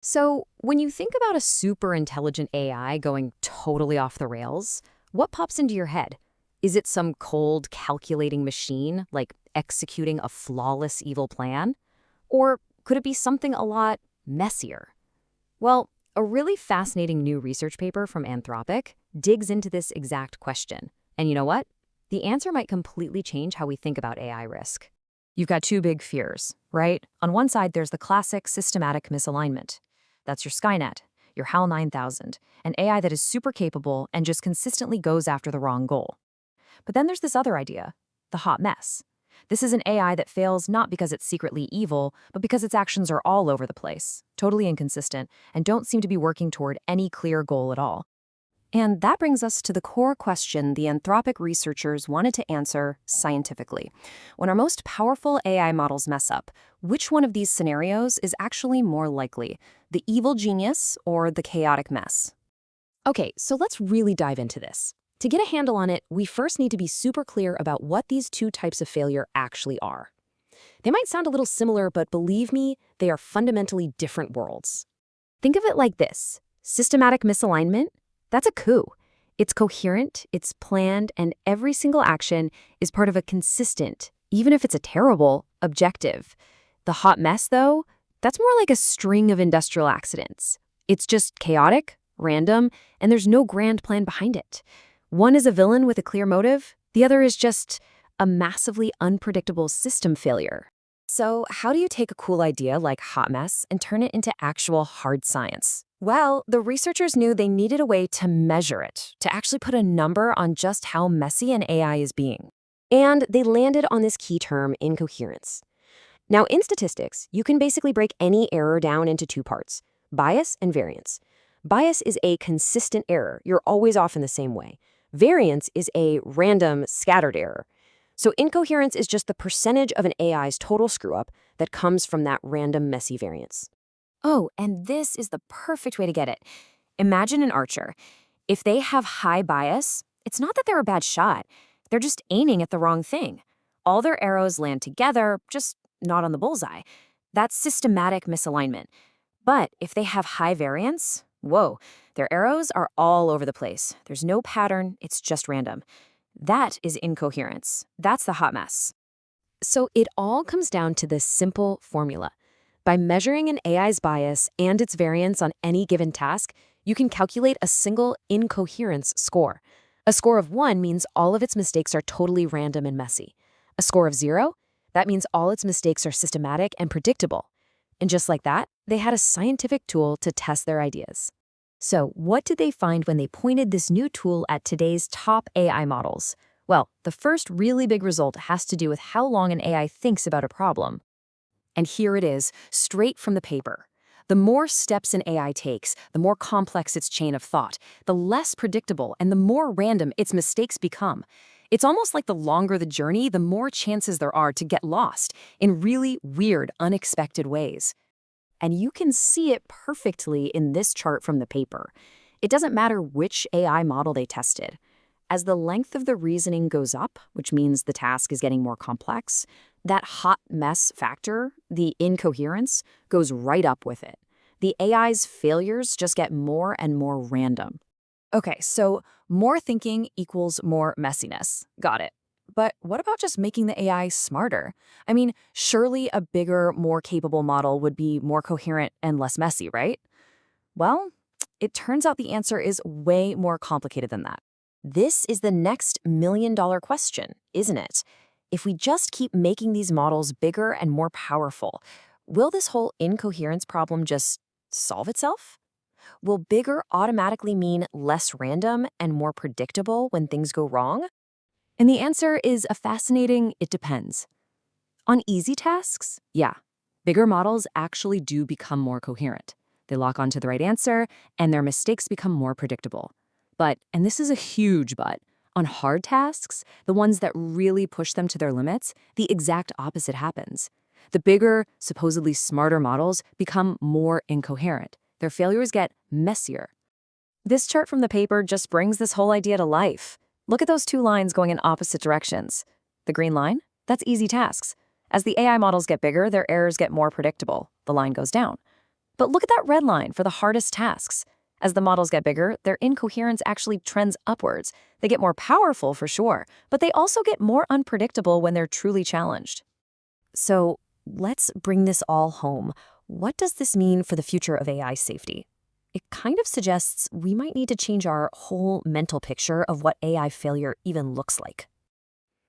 So, when you think about a super intelligent AI going totally off the rails, what pops into your head? Is it some cold, calculating machine, like executing a flawless evil plan? Or could it be something a lot messier? Well, a really fascinating new research paper from Anthropic digs into this exact question. And you know what? The answer might completely change how we think about AI risk. You've got two big fears, right? On one side, there's the classic systematic misalignment. That's your Skynet, your HAL 9000, an AI that is super capable and just consistently goes after the wrong goal. But then there's this other idea, the hot mess. This is an AI that fails not because it's secretly evil, but because its actions are all over the place, totally inconsistent, and don't seem to be working toward any clear goal at all. And that brings us to the core question the Anthropic researchers wanted to answer scientifically. When our most powerful AI models mess up, which one of these scenarios is actually more likely, the evil genius or the chaotic mess? Okay, so let's really dive into this. To get a handle on it, we first need to be super clear about what these two types of failure actually are. They might sound a little similar, but believe me, they are fundamentally different worlds. Think of it like this. Systematic misalignment? That's a coup. It's coherent, it's planned, and every single action is part of a consistent, even if it's a terrible, objective. The hot mess, though, that's more like a string of industrial accidents. It's just chaotic, random, and there's no grand plan behind it. One is a villain with a clear motive, the other is just a massively unpredictable system failure. So how do you take a cool idea like hot mess and turn it into actual hard science? Well, the researchers knew they needed a way to measure it, to actually put a number on just how messy an AI is being. And they landed on this key term, incoherence. Now, in statistics, you can basically break any error down into two parts, bias and variance. Bias is a consistent error. You're always off in the same way. Variance is a random, scattered error. So incoherence is just the percentage of an AI's total screw-up that comes from that random, messy variance. Oh, and this is the perfect way to get it. Imagine an archer. If they have high bias, it's not that they're a bad shot. They're just aiming at the wrong thing. All their arrows land together, just not on the bullseye. That's systematic misalignment. But if they have high variance, whoa, their arrows are all over the place. There's no pattern, it's just random. That is incoherence. That's the hot mess. So it all comes down to this simple formula. By measuring an AI's bias and its variance on any given task, you can calculate a single incoherence score. A score of 1 means all of its mistakes are totally random and messy. A score of 0, that means all its mistakes are systematic and predictable. And just like that, they had a scientific tool to test their ideas. So what did they find when they pointed this new tool at today's top AI models? Well, the first really big result has to do with how long an AI thinks about a problem. And here it is, straight from the paper. The more steps an AI takes, the more complex its chain of thought, the less predictable and the more random its mistakes become. It's almost like the longer the journey, the more chances there are to get lost in really weird, unexpected ways. And you can see it perfectly in this chart from the paper. It doesn't matter which AI model they tested. As the length of the reasoning goes up, which means the task is getting more complex, that hot mess factor, the incoherence, goes right up with it. The AI's failures just get more and more random. Okay, so more thinking equals more messiness. Got it. But what about just making the AI smarter? I mean, surely a bigger, more capable model would be more coherent and less messy, right? Well, it turns out the answer is way more complicated than that. This is the next million-dollar question, isn't it? If we just keep making these models bigger and more powerful, will this whole incoherence problem just solve itself? Will bigger automatically mean less random and more predictable when things go wrong? And the answer is a fascinating it depends. On easy tasks, yeah, bigger models actually do become more coherent. They lock onto the right answer, and their mistakes become more predictable. But, and this is a huge but, on hard tasks, the ones that really push them to their limits, the exact opposite happens. The bigger, supposedly smarter models become more incoherent. Their failures get messier. This chart from the paper just brings this whole idea to life. Look at those two lines going in opposite directions. The green line? That's easy tasks. As the AI models get bigger, their errors get more predictable. The line goes down. But look at that red line for the hardest tasks. As the models get bigger, their incoherence actually trends upwards. They get more powerful for sure, but they also get more unpredictable when they're truly challenged. So let's bring this all home. What does this mean for the future of AI safety? It kind of suggests we might need to change our whole mental picture of what AI failure even looks like.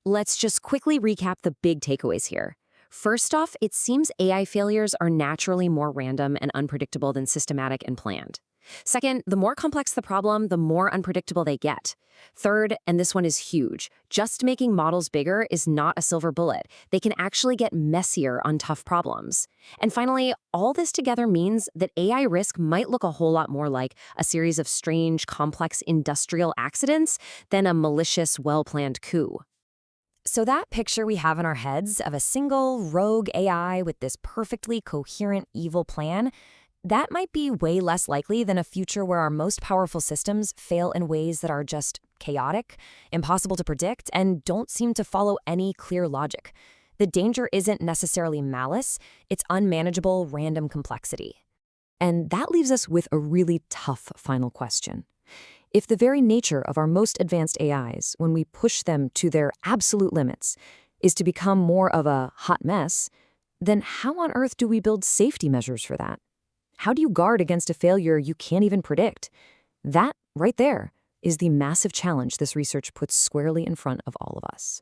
Let's just quickly recap the big takeaways here. First off, it seems AI failures are naturally more random and unpredictable than systematic and planned. Second, the more complex the problem, the more unpredictable they get. Third, and this one is huge, just making models bigger is not a silver bullet. They can actually get messier on tough problems. And finally, all this together means that AI risk might look a whole lot more like a series of strange, complex industrial accidents than a malicious, well-planned coup. So that picture we have in our heads of a single rogue AI with this perfectly coherent evil plan, that might be way less likely than a future where our most powerful systems fail in ways that are just chaotic, impossible to predict, and don't seem to follow any clear logic. The danger isn't necessarily malice, it's unmanageable random complexity. And that leaves us with a really tough final question. If the very nature of our most advanced AIs, when we push them to their absolute limits, is to become more of a hot mess, then how on earth do we build safety measures for that? How do you guard against a failure you can't even predict? That, right there, is the massive challenge this research puts squarely in front of all of us.